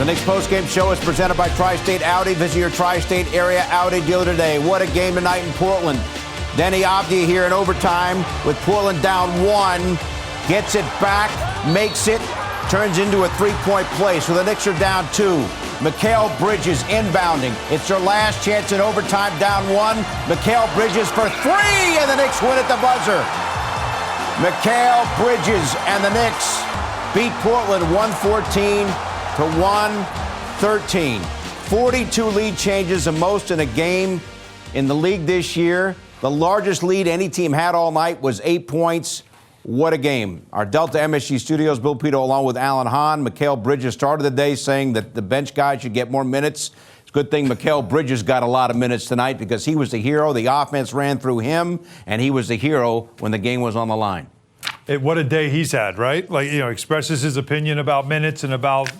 The Knicks postgame show is presented by Tri-State Audi. Visit your Tri-State area Audi dealer today. What a game tonight in Portland. Deni Avdija here in overtime with Portland down 1. Gets it back, makes it, turns into a three-point play. So the Knicks are down 2. Mikal Bridges inbounding. It's their last chance in overtime, down 1. Mikal Bridges for 3, and the Knicks win at the buzzer. Mikal Bridges and the Knicks beat Portland 114 to 113. 42 lead changes, the most in a game in the league this year. The largest lead any team had all night was 8 points. What a game. Our Delta MSG Studios, Bill Pito along with Alan Hahn. Mikal Bridges started the day saying that the bench guy should get more minutes. It's a good thing Mikal Bridges got a lot of minutes tonight because he was the hero. The offense ran through him, and he was the hero when the game was on the line. What a day he's had, right? Expresses his opinion about minutes and about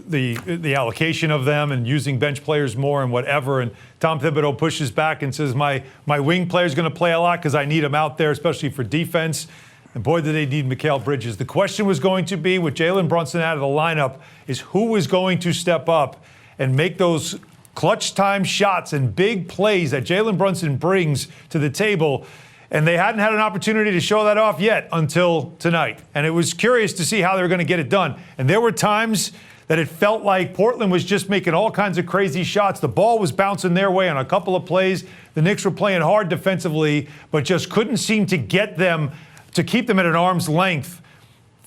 the allocation of them and using bench players more and whatever. And Tom Thibodeau pushes back and says, my wing player's going to play a lot because I need him out there, especially for defense. And boy, did they need Mikal Bridges. The question was going to be, with Jalen Brunson out of the lineup, is who was going to step up and make those clutch time shots and big plays that Jalen Brunson brings to the table. And they hadn't had an opportunity to show that off yet until tonight. And it was curious to see how they were going to get it done. And there were times that it felt like Portland was just making all kinds of crazy shots. The ball was bouncing their way on a couple of plays. The Knicks were playing hard defensively, but just couldn't seem to get them, to keep them at an arm's length.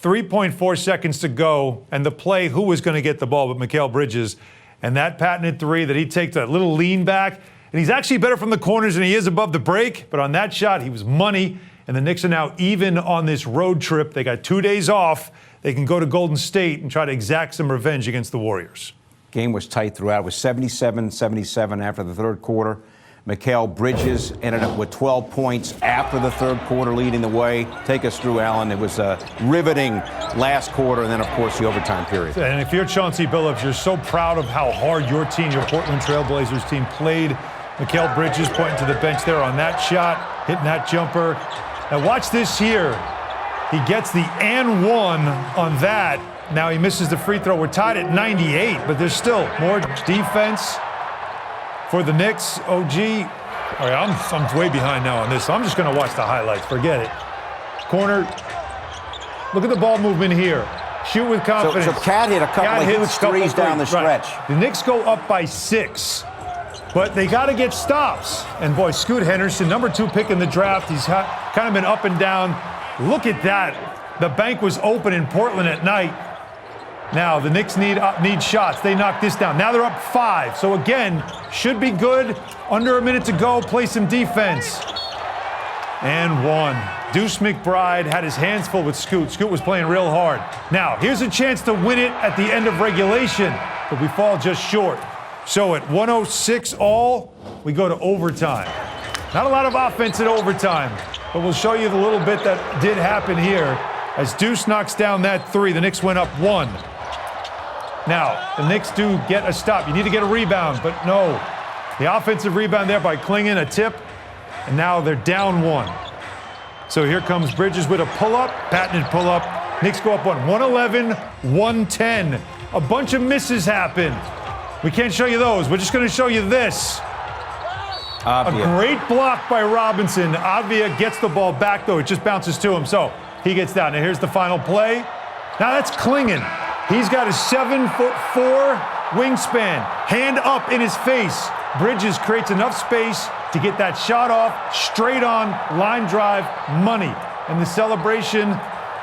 3.4 seconds to go, and the play, who was going to get the ball but Mikal Bridges. And that patented 3 that he takes, that little lean back. And he's actually better from the corners than he is above the break. But on that shot, he was money. And the Knicks are now even on this road trip. They got 2 days off. They can go to Golden State and try to exact some revenge against the Warriors. Game was tight throughout. It was 77-77 after the third quarter. Mikal Bridges ended up with 12 points after the third quarter, leading the way. Take us through, Alan. It was a riveting last quarter, and then, of course, the overtime period. And if you're Chauncey Billups, you're so proud of how hard your team, your Portland Trailblazers team, played. Mikal Bridges pointing to the bench there on that shot, hitting that jumper. Now watch this here. He gets the and one on that. Now he misses the free throw. We're tied at 98, but there's still more defense for the Knicks. OG, all right, I'm way behind now on this, so I'm just going to watch the highlights. Forget it. Corner. Look at the ball movement here. Shoot with confidence. So Cat hit a couple of huge threes down the stretch. Right. The Knicks go up by 6. But they got to get stops. And boy, Scoot Henderson, number 2 pick in the draft, he's kind of been up and down. Look at that. The bank was open in Portland at night. Now the Knicks need shots. They knock this down. Now they're up 5. So again, should be good. Under a minute to go. Play some defense. And 1. Deuce McBride had his hands full with Scoot. Scoot was playing real hard. Now here's a chance to win it at the end of regulation, but we fall just short. So at 106 all, we go to overtime. Not a lot of offense at overtime, but we'll show you the little bit that did happen here. As Deuce knocks down that 3, the Knicks went up 1. Now, the Knicks do get a stop. You need to get a rebound, but no. The offensive rebound there by Clingan, a tip, and now they're down 1. So here comes Bridges with a pull-up, patented pull-up. Knicks go up 1. 111, 110. A bunch of misses happen. We can't show you those. We're just going to show you this. A great block by Robinson. Avdija gets the ball back, though. It just bounces to him, so he gets down. Now here's the final play. Now that's Clingan. He's got a 7'4" wingspan. Hand up in his face. Bridges creates enough space to get that shot off. Straight on, line drive, money. And the celebration,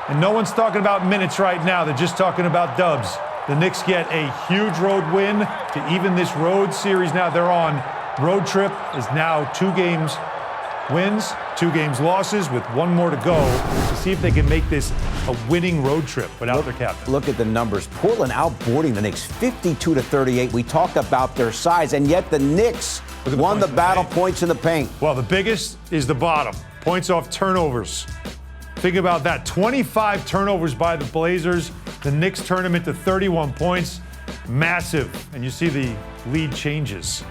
and no one's talking about minutes right now. They're just talking about dubs. The Knicks get a huge road win to even this road series now they're on. Road trip is now 2 games wins, 2 games losses, with 1 more to go to see if they can make this a winning road trip without their captain. Look at the numbers. Portland outboarding the Knicks 52-38. We talked about their size, and yet the Knicks won the battle points in the paint. Well, the biggest is the bottom. Points off turnovers. Think about that. 25 turnovers by the Blazers. The Knicks turn them into 31 points. Massive. And you see the lead changes.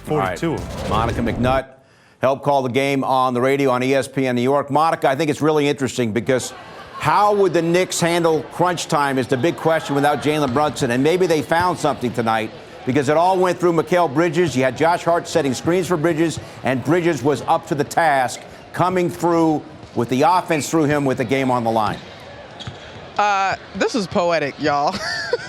42. Right. Monica McNutt helped call the game on the radio on ESPN New York. Monica, I think it's really interesting because How would the Knicks handle crunch time is the big question without Jalen Brunson. And maybe they found something tonight because it all went through Mikal Bridges. You had Josh Hart setting screens for Bridges, and Bridges was up to the task, coming through with the offense through him with the game on the line. This is poetic, y'all,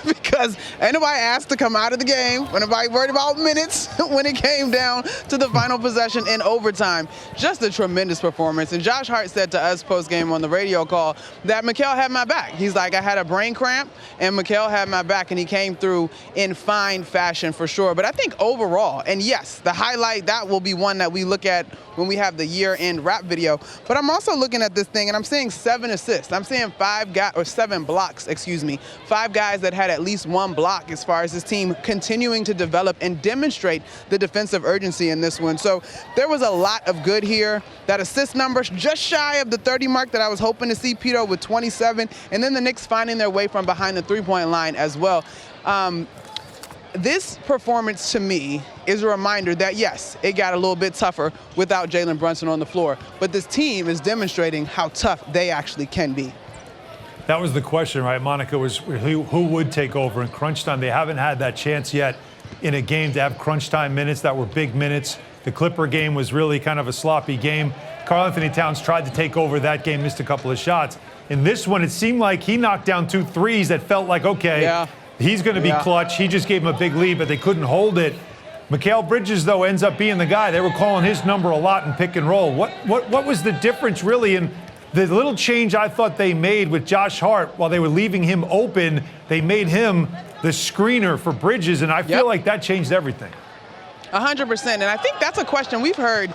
because ain't nobody asked to come out of the game. Ain't nobody worried about minutes when it came down to the final possession in overtime. Just a tremendous performance. And Josh Hart said to us post-game on the radio call that Mikal had my back. He's like, I had a brain cramp, and Mikal had my back, and he came through in fine fashion for sure. But I think overall, and yes, the highlight, that will be one that we look at when we have the year-end wrap video. But I'm also looking at this thing, and I'm seeing 7 assists. I'm seeing 7 blocks, 5 guys that had at least 1 block as far as this team continuing to develop and demonstrate the defensive urgency in this one. So there was a lot of good here. That assist number just shy of the 30 mark that I was hoping to see, Pito, with 27. And then the Knicks finding their way from behind the three-point line as well. This performance to me is a reminder that, yes, it got a little bit tougher without Jalen Brunson on the floor, but this team is demonstrating how tough they actually can be. That was the question, right, Monica, was who would take over in crunch time. They haven't had that chance yet in a game to have crunch time minutes that were big minutes. The Clipper game was really kind of a sloppy game. Karl-Anthony Towns tried to take over that game, missed a couple of shots. In this one, it seemed like he knocked down 2 threes that felt like, okay, he's going to be clutch. He just gave him a big lead, but they couldn't hold it. Mikal Bridges, though, ends up being the guy. They were calling his number a lot in pick and roll. What was the difference really in the little change I thought they made with Josh Hart while they were leaving him open? They made him the screener for Bridges, and I feel like that changed everything. 100%, and I think that's a question we've heard,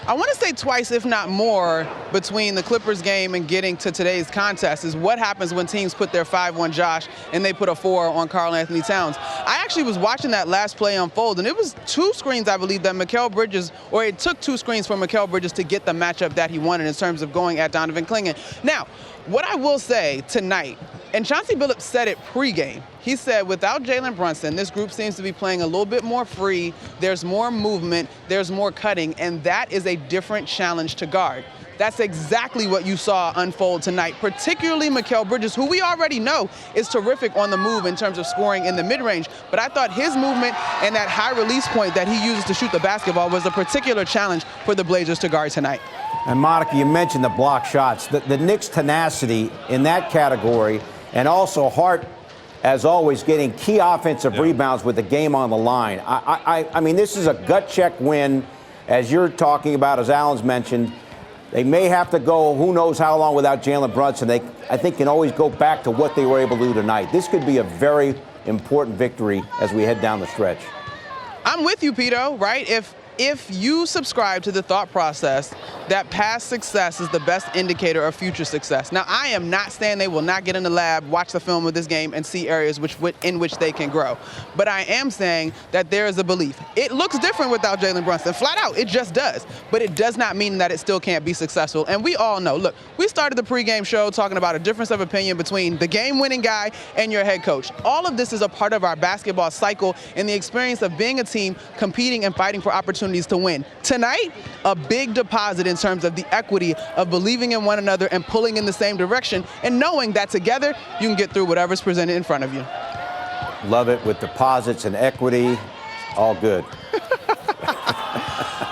I want to say twice, if not more, between the Clippers game and getting to today's contest is what happens when teams put their 5 on Josh and they put a 4 on Karl-Anthony Towns. I actually was watching that last play unfold, and it was 2 screens, I believe, that Mikal Bridges, or it took 2 screens for Mikal Bridges to get the matchup that he wanted in terms of going at Donovan Clingan. Now, what I will say tonight, and Chauncey Billups said it pregame, he said without Jalen Brunson, this group seems to be playing a little bit more free, there's more movement, there's more cutting, and that is a different challenge to guard. That's exactly what you saw unfold tonight, particularly Mikal Bridges, who we already know is terrific on the move in terms of scoring in the mid-range. But I thought his movement and that high release point that he uses to shoot the basketball was a particular challenge for the Blazers to guard tonight. And Monica, you mentioned the block shots. The Knicks' tenacity in that category, and also Hart, as always, getting key offensive rebounds with the game on the line. I mean, this is a gut check win, as you're talking about, as Alan's mentioned. They may have to go who knows how long without Jalen Brunson. They, I think, can always go back to what they were able to do tonight. This could be a very important victory as we head down the stretch. I'm with you, Pito, right? If you subscribe to the thought process that past success is the best indicator of future success. Now, I am not saying they will not get in the lab, watch the film of this game, and see areas in which they can grow. But I am saying that there is a belief. It looks different without Jalen Brunson. Flat out, it just does. But it does not mean that it still can't be successful. And we all know, look, we started the pregame show talking about a difference of opinion between the game-winning guy and your head coach. All of this is a part of our basketball cycle and the experience of being a team competing and fighting for opportunities to win. Tonight, a big deposit in terms of the equity of believing in one another and pulling in the same direction and knowing that together you can get through whatever's presented in front of you. Love it with deposits and equity. All good.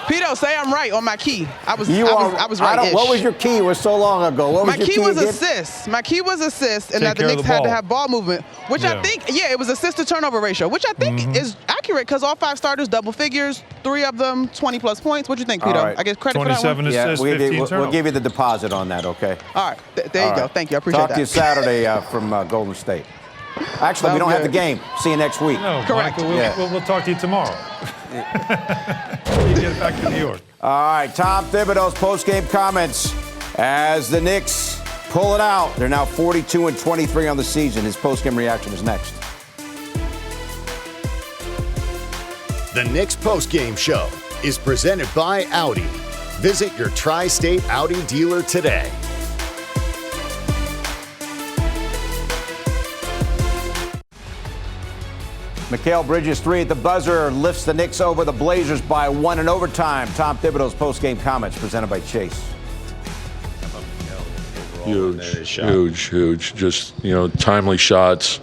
Pito, say I'm right on my key. I was right. What was your key? It was so long ago. What was my your key was again? assist. My key was assist, and Take that the Knicks had to have ball movement, which Yeah. I think, it was assist to turnover ratio, which I think is accurate because all 5 starters double figures, 3 of them 20-plus points. What do you think, Pito? All right. I get credit for that 27 one? assists, 15 turnovers. we'll give you the deposit on that, okay? All right, there you go. Thank you. I appreciate that. Talk to you Saturday from Golden State. Actually, we don't have the game. See you next week. No, Correct. Michael, we'll talk to you tomorrow. You get back to New York. All right, Tom Thibodeau's post-game comments as the Knicks pull it out. They're now 42-23 on the season. His post-game reaction is next. The Knicks post-game show is presented by Audi. Visit your Tri-State Audi dealer today. Mikal Bridges, 3 at the buzzer, lifts the Knicks over the Blazers by 1 in overtime. Tom Thibodeau's post-game comments presented by Chase. How about Mikal overall? Huge, and his shot. huge. Just, timely shots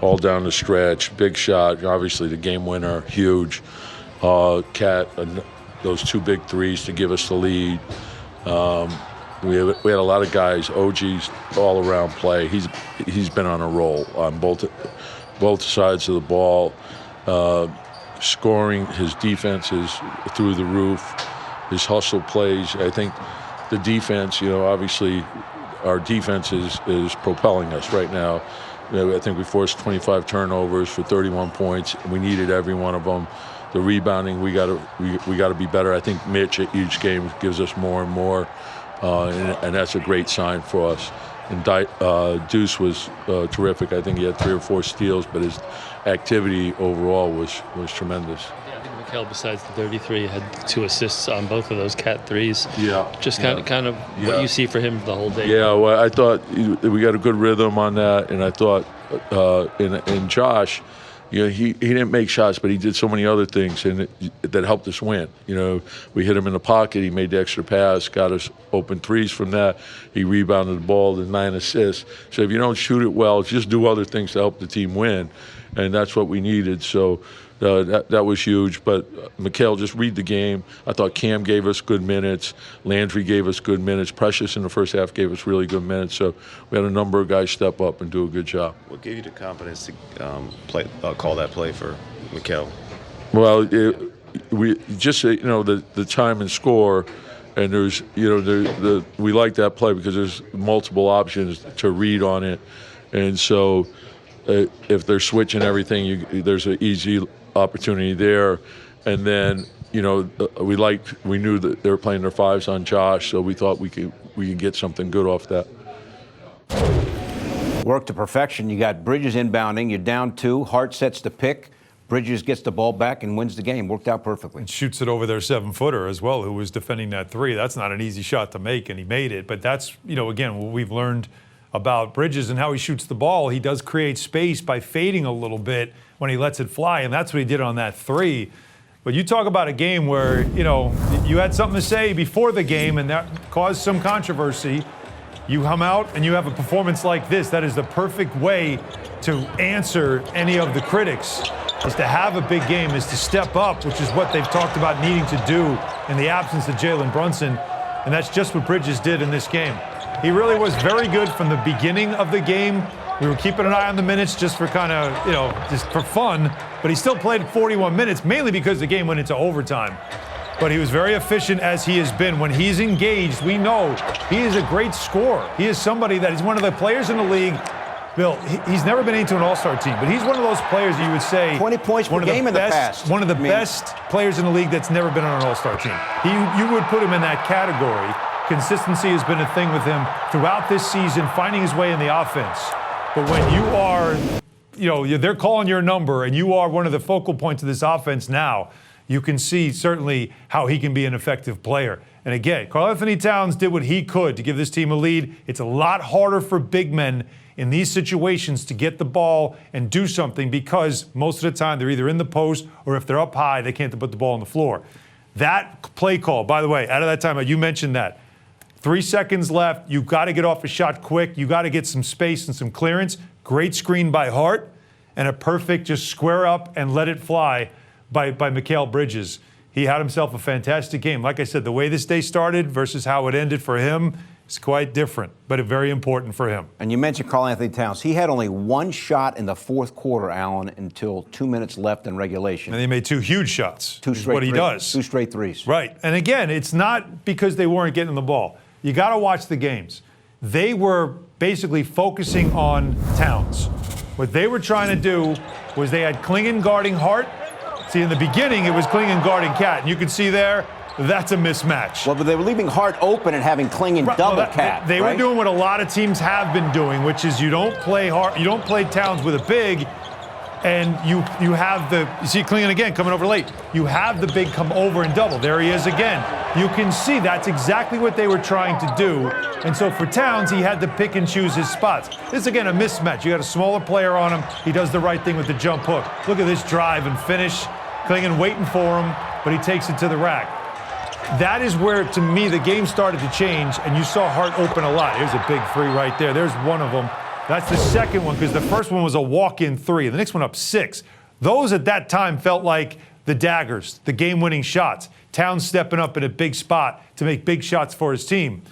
all down the stretch. Big shot, obviously the game winner, huge. Cat, those 2 big threes to give us the lead. We had a lot of guys, OG's all around play. He's been on a roll on both sides of the ball. Scoring, his defense is through the roof. His hustle plays. I think the defense, obviously our defense is propelling us right now. I think we forced 25 turnovers for 31 points. We needed every one of them. The rebounding, we got to be better. I think Mitch at each game gives us more and more, and that's a great sign for us. And Deuce was terrific. I think he had 3 or 4 steals, but his activity overall was tremendous. Yeah, I think Mikal, besides the 33, had 2 assists on both of those Cat threes. Yeah. Just kind of what you see for him the whole day. Yeah, well, I thought we got a good rhythm on that, and I thought in Josh, he didn't make shots, but he did so many other things and that helped us win. We hit him in the pocket. He made the extra pass, got us open threes from that. He rebounded the ball to 9 assists. So if you don't shoot it well, just do other things to help the team win, and that's what we needed. So that was huge. But Mikal, just read the game. I thought Cam gave us good minutes. Landry gave us good minutes. Precious in the first half gave us really good minutes. So we had a number of guys step up and do a good job. What gave you the confidence to call that play for Mikal? Well, we just the time and score, and there's we like that play because there's multiple options to read on it, and so if they're switching everything, there's an easy opportunity there, and then we knew that they were playing their 5s on Josh, so we thought we could get something good off that. Work to perfection. You got Bridges inbounding. You're down 2. Hart sets the pick. Bridges gets the ball back and wins the game. Worked out perfectly. And shoots it over their 7-footer as well, who was defending that 3. That's not an easy shot to make, and he made it. But that's, again, what we've learned about Bridges and how he shoots the ball. He does create space by fading a little bit when he lets it fly, and that's what he did on that 3. But you talk about a game where, you had something to say before the game, and that caused some controversy. You come out and you have a performance like this. That is the perfect way to answer any of the critics, is to have a big game, is to step up, which is what they've talked about needing to do in the absence of Jalen Brunson. And that's just what Bridges did in this game. He really was very good from the beginning of the game. We were keeping an eye on the minutes just for kind of, just for fun. But he still played 41 minutes, mainly because the game went into overtime. But he was very efficient, as he has been. When he's engaged, we know he is a great scorer. He is somebody that is one of the players in the league. Bill, he's never been into an all-star team, but he's one of those players you would say 20 points per game in the past. One of the best players in the league that's never been on an all-star team. You would put him in that category. Consistency has been a thing with him throughout this season, finding his way in the offense. But when you are, they're calling your number and you are one of the focal points of this offense now, you can see certainly how he can be an effective player. And again, Karl-Anthony Towns did what he could to give this team a lead. It's a lot harder for big men in these situations to get the ball and do something, because most of the time they're either in the post, or if they're up high, they can't put the ball on the floor. That play call, by the way, out of that timeout, you mentioned that. 3 seconds left. You've got to get off a shot quick. You got to get some space and some clearance. Great screen by Hart, and a perfect just square up and let it fly by Mikal Bridges. He had himself a fantastic game. Like I said, the way this day started versus how it ended for him is quite different, but very important for him. And you mentioned Karl-Anthony Towns. He had only 1 shot in the 4th quarter, Allen, until 2 minutes left in regulation. And they made 2 huge shots. 2 straight what he threes. does. 2 straight threes. Right. And again, it's not because they weren't getting the ball. You got to watch the games. They were basically focusing on Towns. What they were trying to do was they had Clingan guarding Hart. See, in the beginning, it was Clingan guarding Cat. And you can see there, that's a mismatch. Well, but they were leaving Hart open and having Clingan double Cat. They were doing what a lot of teams have been doing, which is you don't play Hart, you don't play Towns with a big, and you see Clingan again coming over late. You have the big come over and double. There he is again. You can see that's exactly what they were trying to do. And so for Towns, he had to pick and choose his spots. This is, again, a mismatch. You got a smaller player on him. He does the right thing with the jump hook. Look at this drive and finish. Clingan waiting for him, but he takes it to the rack. that is where, to me, the game started to change, and you saw Hart open a lot. Here's a big three right there. There's one of them. That's the second one, because the first one was a walk-in three. The next one up 6. Those at that time felt like the daggers, the game-winning shots. Towns stepping up in a big spot to make big shots for his team.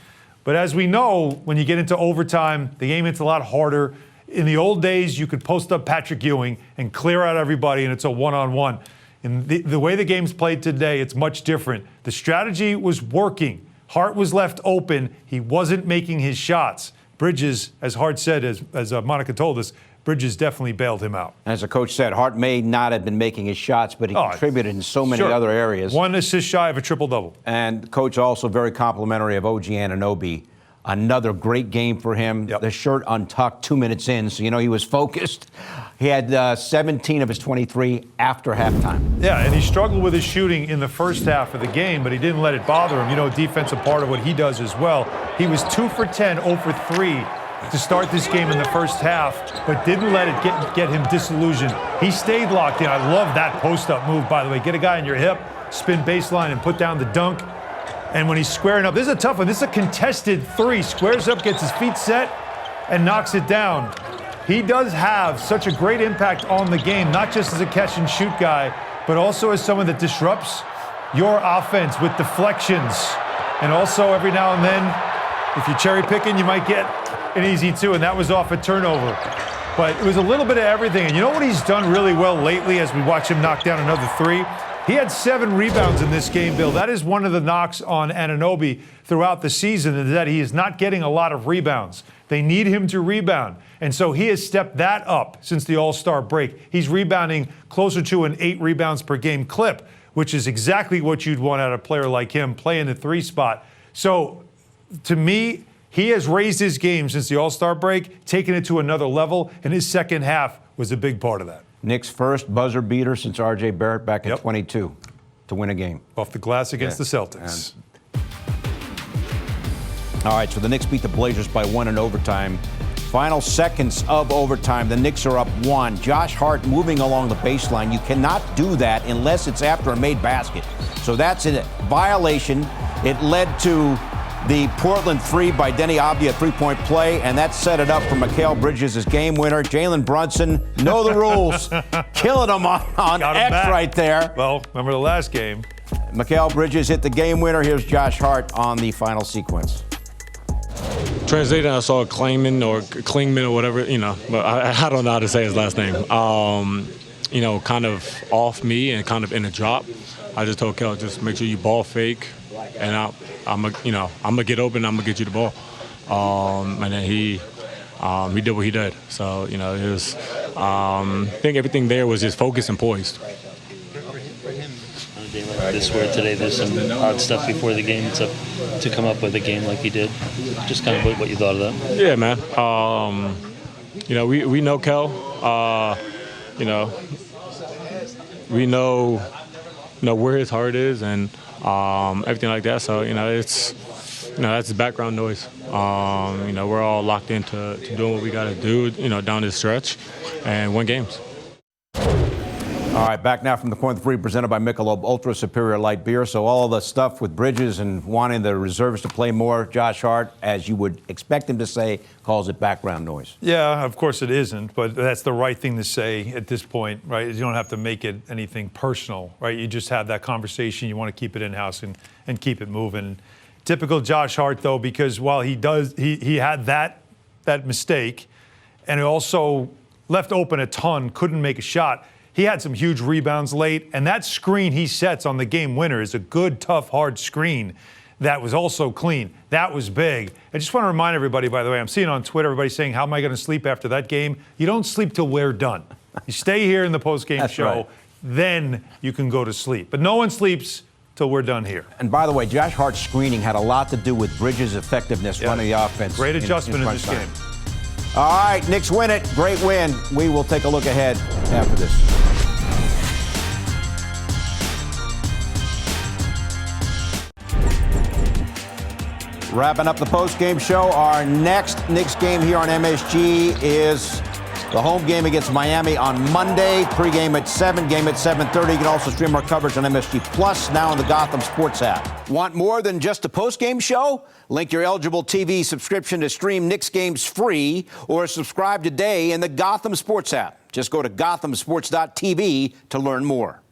But as we know, when you get into overtime, the game gets a lot harder. In the old days, you could post up Patrick Ewing and clear out everybody, and it's a one-on-one. And the way the game's played today, it's much different. The strategy was working. Hart was left open. He wasn't making his shots. Bridges, as Hart said, as Monica told us, Bridges definitely bailed him out. As the coach said, Hart may not have been making his shots, but he contributed in so many other areas. 1 assist shy of a triple-double. And coach also very complimentary of OG Anunoby. Another great game for him. Yep. The shirt untucked 2 minutes in, so you know he was focused. He had 17 of his 23 after halftime. Yeah, and he struggled with his shooting in the first half of the game, but he didn't let it bother him. You know, defensive part of what he does as well. He was 2 for 10, 0 for 3 to start this game in the first half, but didn't let it get him disillusioned. He stayed locked in. I love that post-up move, by the way. Get a guy in your hip, spin baseline, and put down the dunk. And when he's squaring up, this is a tough one. This is a contested three. Squares up, gets his feet set, and knocks it down. He does have such a great impact on the game, not just as a catch-and-shoot guy, but also as someone that disrupts your offense with deflections. And also, every now and then, if you're cherry-picking, you might get an easy two, and that was off a turnover. But it was a little bit of everything. And you know what he's done really well lately as we watch him knock down another three? He had 7 rebounds in this game, Bill. That is one of the knocks on Anunoby throughout the season, is that he is not getting a lot of rebounds. They need him to rebound. And so he has stepped that up since the All-Star break. He's rebounding closer to an 8 rebounds per game clip, which is exactly what you'd want out of a player like him, playing the 3 spot. So to me, he has raised his game since the All-Star break, taken it to another level, and his second half was a big part of that. Knicks' first buzzer beater since R.J. Barrett back in 22 to win a game. Off the glass against the Celtics. All right, so the Knicks beat the Blazers by 1 in overtime. Final seconds of overtime, the Knicks are up 1. Josh Hart moving along the baseline. You cannot do that unless it's after a made basket. So that's a violation. It led to the Portland 3 by Denny Avdia three-point play, and that set it up for Mikal Bridges' game winner. Jalen Brunson, know the rules. Killing him on X back right there. Well, remember the last game. Mikal Bridges hit the game winner. Here's Josh Hart on the final sequence. Translating, I saw Klingman or whatever, you know, but I don't know how to say his last name. You know, kind of off me and kind of in a drop. I just told Kel, just make sure you ball fake, and I'm gonna get open. I'm gonna get you the ball. And then he did what he did. So you know, it was. I think everything there was just focused and poised. On a day like this, where today there's some odd stuff before the game, to come up with a game like he did. Just kind of what you thought of that. Yeah, man. You know, we know Kel. You know, we know where his heart is and everything like that. So you know, it's that's the background noise. You know, we're all locked into doing what we got to do. You know, down this stretch and win games. All right, back now from the Corner 3, presented by Michelob Ultra Superior Light Beer. So all of the stuff with Bridges and wanting the reserves to play more, Josh Hart, as you would expect him to say, calls it background noise. Yeah, of course it isn't, but that's the right thing to say at this point, right? You don't have to make it anything personal, right? You just have that conversation. You want to keep it in-house and keep it moving. Typical Josh Hart, though, because while he had that mistake, and he also left open a ton, couldn't make a shot. He had some huge rebounds late, and that screen he sets on the game winner is a good, tough, hard screen that was also clean. That was big. I just want to remind everybody, by the way, I'm seeing on Twitter everybody saying, how am I going to sleep after that game? You don't sleep till we're done. You stay here in the post-game show, right. Then you can go to sleep. But no one sleeps till we're done here. And by the way, Josh Hart's screening had a lot to do with Bridges' effectiveness running the offense. Great adjustment in this game. All right, Knicks win it. Great win. We will take a look ahead after this. Wrapping up the post-game show, our next Knicks game here on MSG is The home game against Miami on Monday. Pre-game at 7, game at 7:30. You can also stream our coverage on MSG Plus, now in the Gotham Sports app. Want more than just a post-game show? Link your eligible TV subscription to stream Knicks games free or subscribe today in the Gotham Sports app. Just go to gothamsports.tv to learn more.